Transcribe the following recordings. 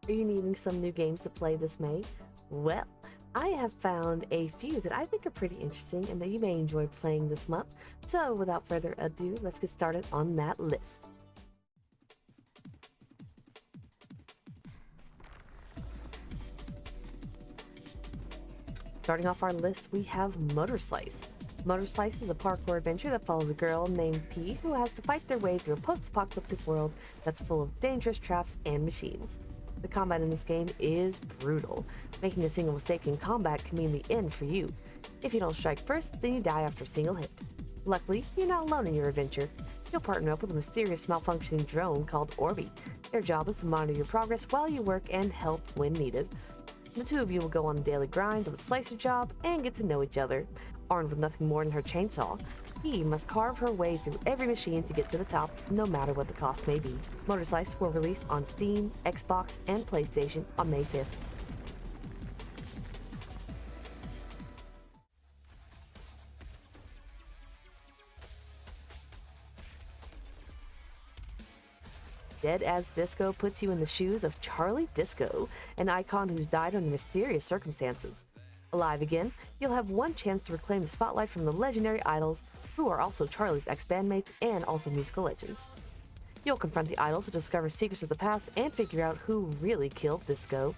Are you needing some new games to play this May? Well, I have found a few that I think are pretty interesting and that you may enjoy playing this month. So without further ado, let's get started on that list. Starting off our list, we have Motorslice. Motorslice is a parkour adventure that follows a girl named P who has to fight their way through a post-apocalyptic world that's full of dangerous traps and machines. The combat in this game is brutal. Making a single mistake in combat can mean the end for you. If you don't strike first, then you die after a single hit. Luckily, you're not alone in your adventure. You'll partner up with a mysterious malfunctioning drone called Orby. Their job is to monitor your progress while you work and help when needed. The two of you will go on a daily grind of a slicer job and get to know each other. Armed with nothing more than her chainsaw, P must carve her way through every machine to get to the top, no matter what the cost may be. Motorslice will release on Steam, Xbox, and PlayStation on May 5th. Dead as Disco puts you in the shoes of Charlie Disco, an icon who's died under mysterious circumstances. Alive again, you'll have one chance to reclaim the spotlight from the legendary idols, who are also Charlie's ex-bandmates and also musical legends. You'll confront the idols to discover secrets of the past and figure out who really killed Disco.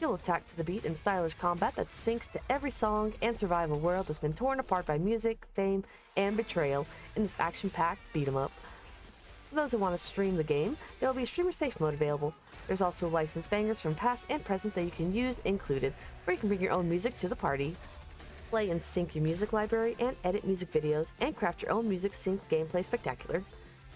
You'll attack to the beat in stylish combat that syncs to every song and survive a world that's been torn apart by music, fame, and betrayal in this action-packed beat-em-up. For those who want to stream the game, there will be a streamer safe mode available. There's also licensed bangers from past and present that you can use included, where you can bring your own music to the party. Play and sync your music library and edit music videos and craft your own music synced gameplay spectacular.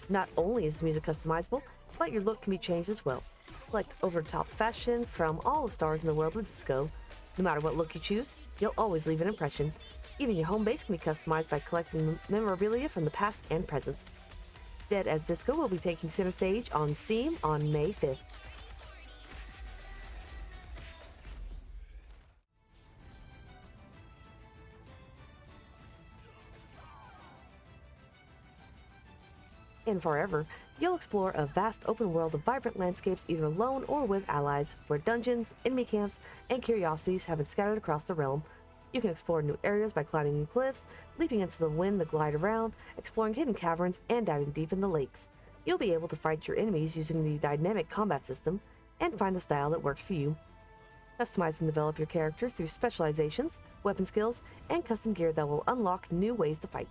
Not only is the music customizable, but your look can be changed as well. Select over-the-top fashion from all the stars in the world of disco. No matter what look you choose, you'll always leave an impression. Even your home base can be customized by collecting memorabilia from the past and present. Dead as Disco will be taking center stage on Steam on May 5th. In Farever, you'll explore a vast open world of vibrant landscapes either alone or with allies, where dungeons, enemy camps, and curiosities have been scattered across the realm. You can explore new areas by climbing new cliffs, leaping into the wind to glide around, exploring hidden caverns, and diving deep in the lakes. You'll be able to fight your enemies using the dynamic combat system and find the style that works for you. Customize and develop your character through specializations, weapon skills, and custom gear that will unlock new ways to fight.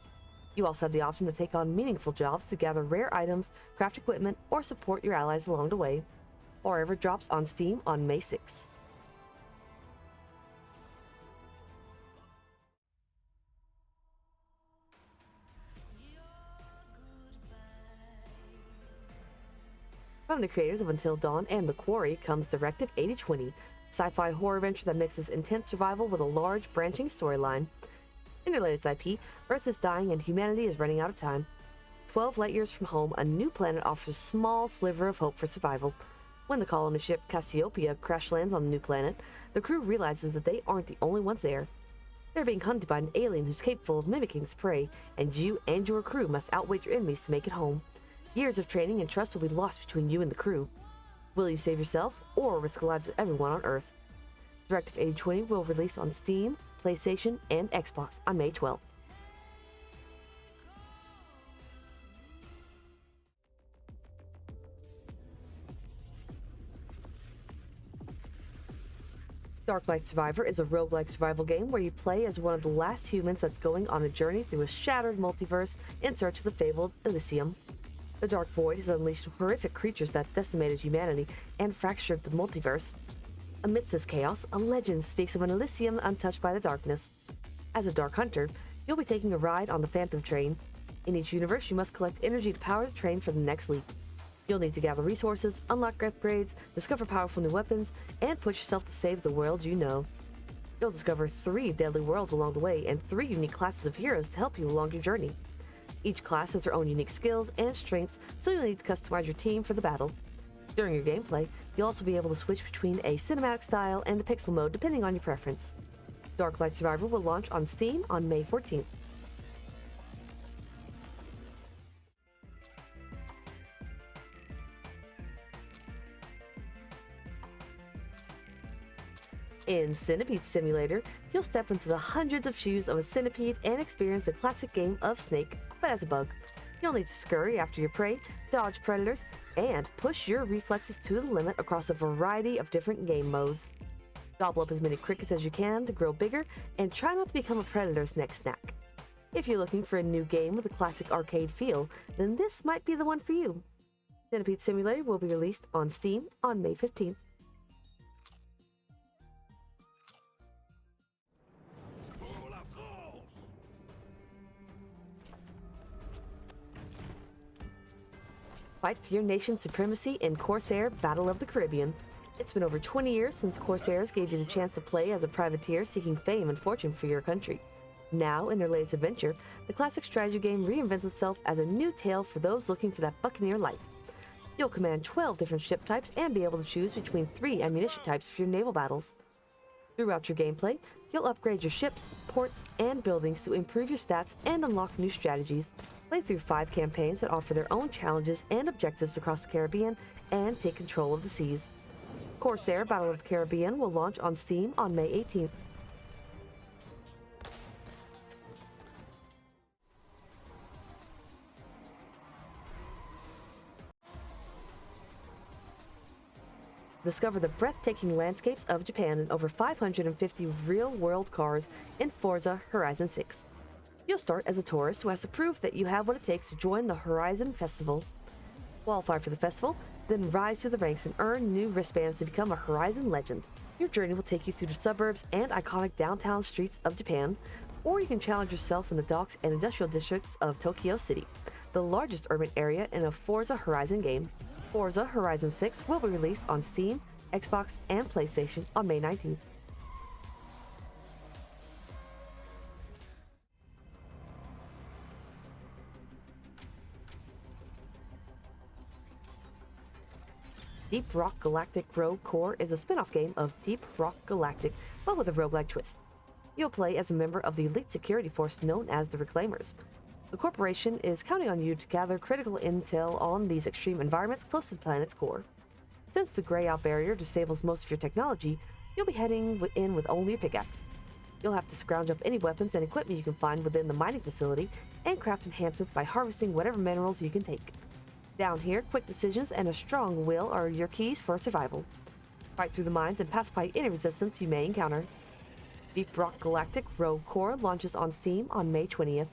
You also have the option to take on meaningful jobs to gather rare items, craft equipment, or support your allies along the way. Farever drops on Steam on May 6th. From the creators of Until Dawn and The Quarry comes Directive 8020, sci-fi horror adventure that mixes intense survival with a large, branching storyline. In their latest IP, Earth is dying and humanity is running out of time. 12 light years from home, a new planet offers a small sliver of hope for survival. When the colony ship Cassiopeia crash lands on the new planet, the crew realizes that they aren't the only ones there. They're being hunted by an alien who's capable of mimicking its prey, and you and your crew must outwit your enemies to make it home. Years of training and trust will be lost between you and the crew. Will you save yourself, or risk the lives of everyone on Earth? Directive 8020 will release on Steam, PlayStation, and Xbox on May 12th. Darklight Survivor is a roguelike survival game where you play as one of the last humans that's going on a journey through a shattered multiverse in search of the fabled Elysium. The Dark Void has unleashed horrific creatures that decimated humanity and fractured the multiverse. Amidst this chaos, a legend speaks of an Elysium untouched by the darkness. As a Dark Hunter, you'll be taking a ride on the Phantom Train. In each universe, you must collect energy to power the train for the next leap. You'll need to gather resources, unlock upgrades, discover powerful new weapons, and push yourself to save the world you know. You'll discover 3 deadly worlds along the way and 3 unique classes of heroes to help you along your journey. Each class has their own unique skills and strengths, so you'll need to customize your team for the battle. During your gameplay, you'll also be able to switch between a cinematic style and the pixel mode depending on your preference. Darklight Survivor will launch on Steam on May 14th. In Centipede Simulator, you'll step into the hundreds of shoes of a centipede and experience the classic game of Snake, but as a bug. You'll need to scurry after your prey, dodge predators, and push your reflexes to the limit across a variety of different game modes. Gobble up as many crickets as you can to grow bigger, and try not to become a predator's next snack. If you're looking for a new game with a classic arcade feel, then this might be the one for you. Centipede Simulator will be released on Steam on May 15th. Fight for your nation's supremacy in Corsair Battle of the Caribbean. It's been over 20 years since Corsairs gave you the chance to play as a privateer seeking fame and fortune for your country. Now, in their latest adventure, the classic strategy game reinvents itself as a new tale for those looking for that buccaneer life. You'll command 12 different ship types and be able to choose between 3 ammunition types for your naval battles. Throughout your gameplay, you'll upgrade your ships, ports, and buildings to improve your stats and unlock new strategies. Play through 5 campaigns that offer their own challenges and objectives across the Caribbean and take control of the seas. Corsair Battle of the Caribbean will launch on Steam on May 18th. Discover the breathtaking landscapes of Japan in over 550 real-world cars in Forza Horizon 6. You'll start as a tourist who has to prove that you have what it takes to join the Horizon Festival. Qualify for the festival, then rise through the ranks and earn new wristbands to become a Horizon legend. Your journey will take you through the suburbs and iconic downtown streets of Japan, or you can challenge yourself in the docks and industrial districts of Tokyo City, the largest urban area in a Forza Horizon game. Forza Horizon 6 will be released on Steam, Xbox, and PlayStation on May 19th. Deep Rock Galactic Rogue Core is a spin-off game of Deep Rock Galactic, but with a roguelike twist. You'll play as a member of the elite security force known as the Reclaimers. The corporation is counting on you to gather critical intel on these extreme environments close to the planet's core. Since the grey-out barrier disables most of your technology, you'll be heading in with only your pickaxe. You'll have to scrounge up any weapons and equipment you can find within the mining facility and craft enhancements by harvesting whatever minerals you can take. Down here, quick decisions and a strong will are your keys for survival. Fight through the mines and pacify any resistance you may encounter. Deep Rock Galactic Rogue Core launches on Steam on May 20th.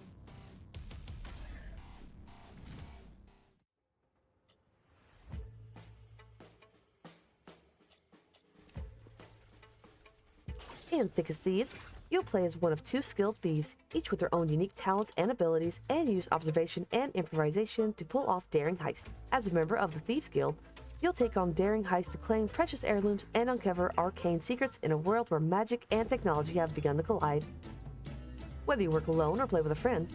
In As Thieves, you'll play as one of 2 skilled thieves, each with their own unique talents and abilities, and use observation and improvisation to pull off daring heists. As a member of the Thieves Guild, you'll take on daring heists to claim precious heirlooms and uncover arcane secrets in a world where magic and technology have begun to collide. Whether you work alone or play with a friend,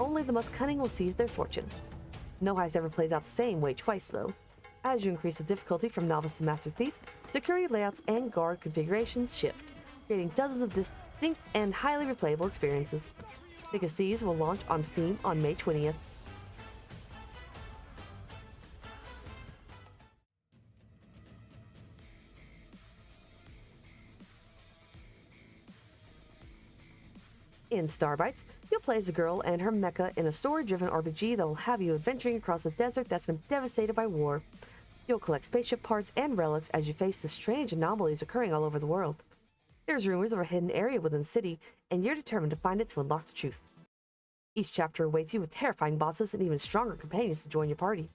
only the most cunning will seize their fortune. No heist ever plays out the same way twice, though. As you increase the difficulty from novice to master thief, security layouts and guard configurations shift, creating dozens of distinct and highly replayable experiences. As Thieves will launch on Steam on May 20th. In Starbites, you'll play as a girl and her mecha in a story-driven RPG that will have you adventuring across a desert that's been devastated by war. You'll collect spaceship parts and relics as you face the strange anomalies occurring all over the world. There's rumors of a hidden area within the city, and you're determined to find it to unlock the truth. Each chapter awaits you with terrifying bosses and even stronger companions to join your party.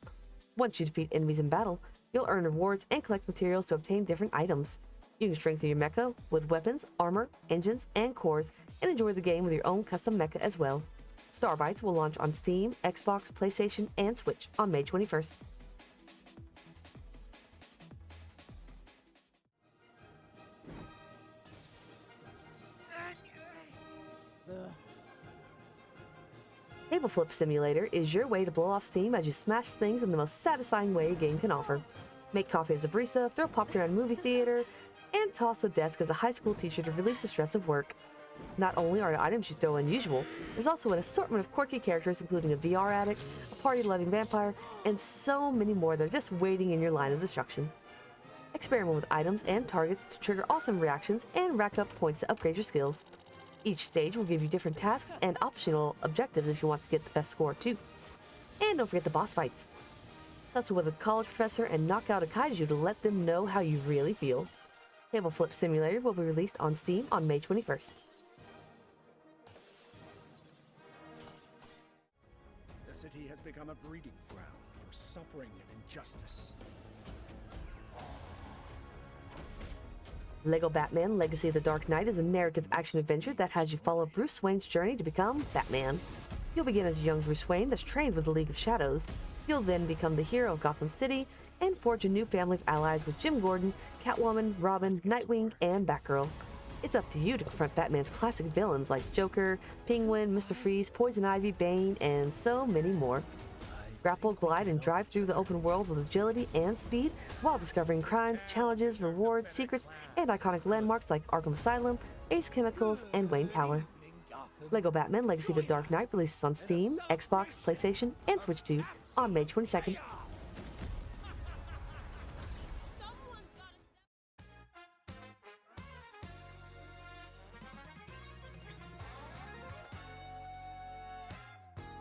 Once you defeat enemies in battle, you'll earn rewards and collect materials to obtain different items. You can strengthen your mecha with weapons, armor, engines, and cores, and enjoy the game with your own custom mecha as well. Starbites will launch on Steam, Xbox, PlayStation, and Switch on May 21st. Table Flip Simulator is your way to blow off steam as you smash things in the most satisfying way a game can offer. Make coffee as a barista, throw popcorn at a movie theater, and toss a desk as a high school teacher to release the stress of work. Not only are the items you throw unusual, there's also an assortment of quirky characters including a VR addict, a party-loving vampire, and so many more that are just waiting in your line of destruction. Experiment with items and targets to trigger awesome reactions and rack up points to upgrade your skills. Each stage will give you different tasks and optional objectives if you want to get the best score too. And don't forget the boss fights. Tussle with a college professor and knock out a kaiju to let them know how you really feel. Table Flip Simulator will be released on Steam on May 21st. The city has become a breeding ground for suffering and injustice. LEGO Batman Legacy of the Dark Knight is a narrative action-adventure that has you follow Bruce Wayne's journey to become Batman. You'll begin as a young Bruce Wayne that's trained with the League of Shadows. You'll then become the hero of Gotham City and forge a new family of allies with Jim Gordon, Catwoman, Robin, Nightwing, and Batgirl. It's up to you to confront Batman's classic villains like Joker, Penguin, Mr. Freeze, Poison Ivy, Bane, and so many more. Grapple, glide, and drive through the open world with agility and speed while discovering crimes, challenges, rewards, secrets, and iconic landmarks like Arkham Asylum, Ace Chemicals, and Wayne Tower. LEGO Batman Legacy of the Dark Knight releases on Steam, Xbox, PlayStation, and Switch 2 on May 22nd.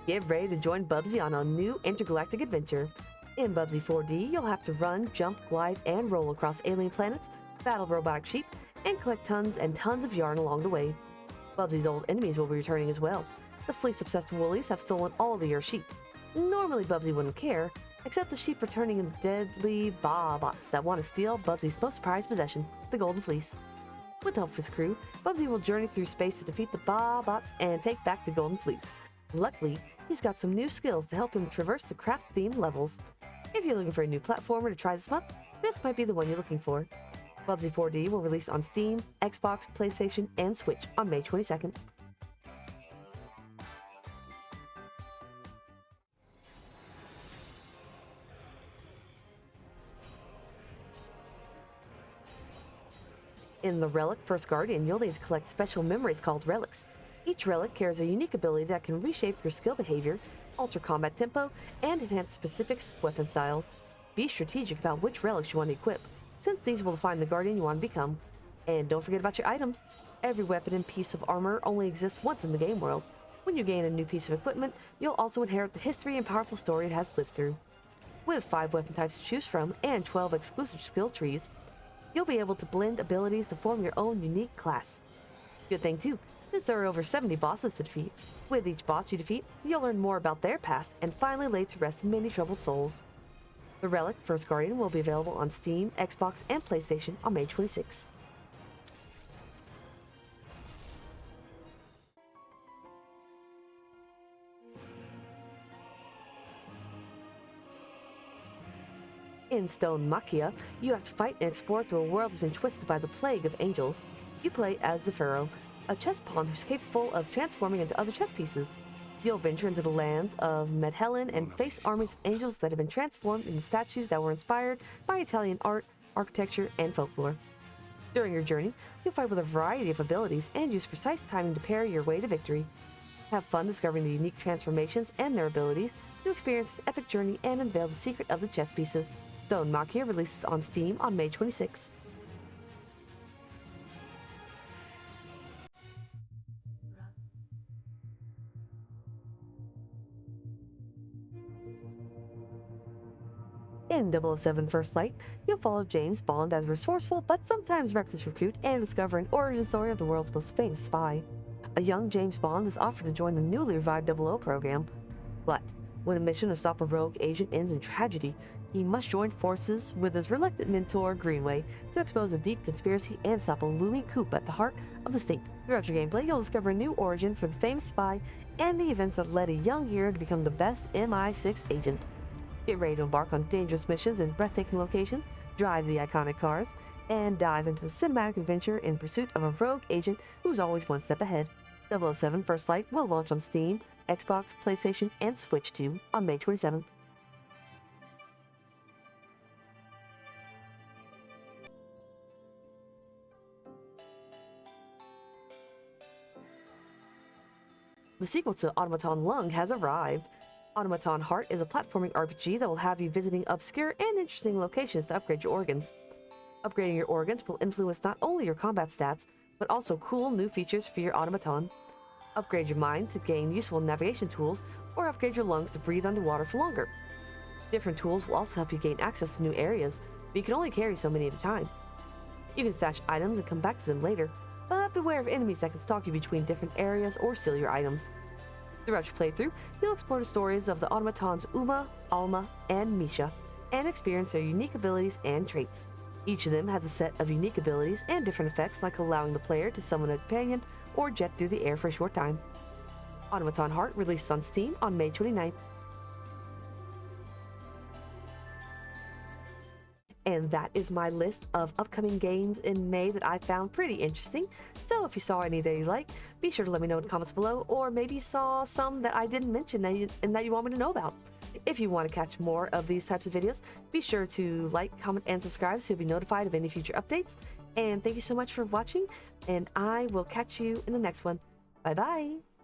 Get ready to join Bubsy on a new intergalactic adventure. In Bubsy 4D, you'll have to run, jump, glide, and roll across alien planets, battle robotic sheep, and collect tons and tons of yarn along the way. Bubsy's old enemies will be returning as well. The fleece-obsessed woolies have stolen all the Earth sheep. Normally Bubsy wouldn't care, except the sheep returning in the deadly bots that want to steal Bubsy's most prized possession, the Golden Fleece. With the help of his crew, Bubsy will journey through space to defeat the bots and take back the Golden Fleece. Luckily, he's got some new skills to help him traverse the craft-themed levels. If you're looking for a new platformer to try this month, this might be the one you're looking for. Bubsy 4D will release on Steam, Xbox, PlayStation, and Switch on May 22nd. In the Relic First Guardian, you'll need to collect special memories called relics. Each relic carries a unique ability that can reshape your skill behavior, alter combat tempo, and enhance specific weapon styles. Be strategic about which relics you want to equip, since these will define the Guardian you want to become. And don't forget about your items. Every weapon and piece of armor only exists once in the game world. When you gain a new piece of equipment, you'll also inherit the history and powerful story it has lived through. With 5 weapon types to choose from and 12 exclusive skill trees, you'll be able to blend abilities to form your own unique class. Good thing too, since there are over 70 bosses to defeat. With each boss you defeat, you'll learn more about their past and finally lay to rest many troubled souls. The Relic First Guardian will be available on Steam, Xbox, and PlayStation on May 26. In Stonemachia, you have to fight and explore through a world that's been twisted by the plague of angels. You play as the Pharaoh, a chess pawn who's capable of transforming into other chess pieces. You'll venture into the lands of Medhellen and face armies of angels that have been transformed into statues that were inspired by Italian art, architecture, and folklore. During your journey, you'll fight with a variety of abilities and use precise timing to parry your way to victory. Have fun discovering the unique transformations and their abilities to experience an epic journey and unveil the secret of the chess pieces. Stonemachia releases on Steam on May 26. In 007 First Light, you'll follow James Bond as a resourceful but sometimes reckless recruit and discover an origin story of the world's most famous spy. A young James Bond is offered to join the newly revived 00 program, but when a mission to stop a rogue agent ends in tragedy, he must join forces with his reluctant mentor Greenway to expose a deep conspiracy and stop a looming coup at the heart of the state. Throughout your gameplay, you'll discover a new origin for the famous spy and the events that led a young hero to become the best MI6 agent. Get ready to embark on dangerous missions in breathtaking locations, drive the iconic cars, and dive into a cinematic adventure in pursuit of a rogue agent who's always one step ahead. 007 First Light will launch on Steam, Xbox, PlayStation, and Switch 2 on May 27th. The sequel to Automaton Lung has arrived. Automaton Heart is a platforming RPG that will have you visiting obscure and interesting locations to upgrade your organs. Upgrading your organs will influence not only your combat stats, but also cool new features for your automaton. Upgrade your mind to gain useful navigation tools, or upgrade your lungs to breathe underwater for longer. Different tools will also help you gain access to new areas, but you can only carry so many at a time. You can stash items and come back to them later, but beware of enemies that can stalk you between different areas or steal your items. Throughout your playthrough, you'll explore the stories of the automatons Uma, Alma, and Misha, and experience their unique abilities and traits. Each of them has a set of unique abilities and different effects, like allowing the player to summon a companion or jet through the air for a short time. Automaton Heart released on Steam on May 29th. And that is my list of upcoming games in May that I found pretty interesting. So if you saw any that you like, be sure to let me know in the comments below, or maybe you saw some that I didn't mention that you want me to know about. If you want to catch more of these types of videos, be sure to like, comment, and subscribe so you'll be notified of any future updates. And thank you so much for watching, and I will catch you in the next one. Bye bye!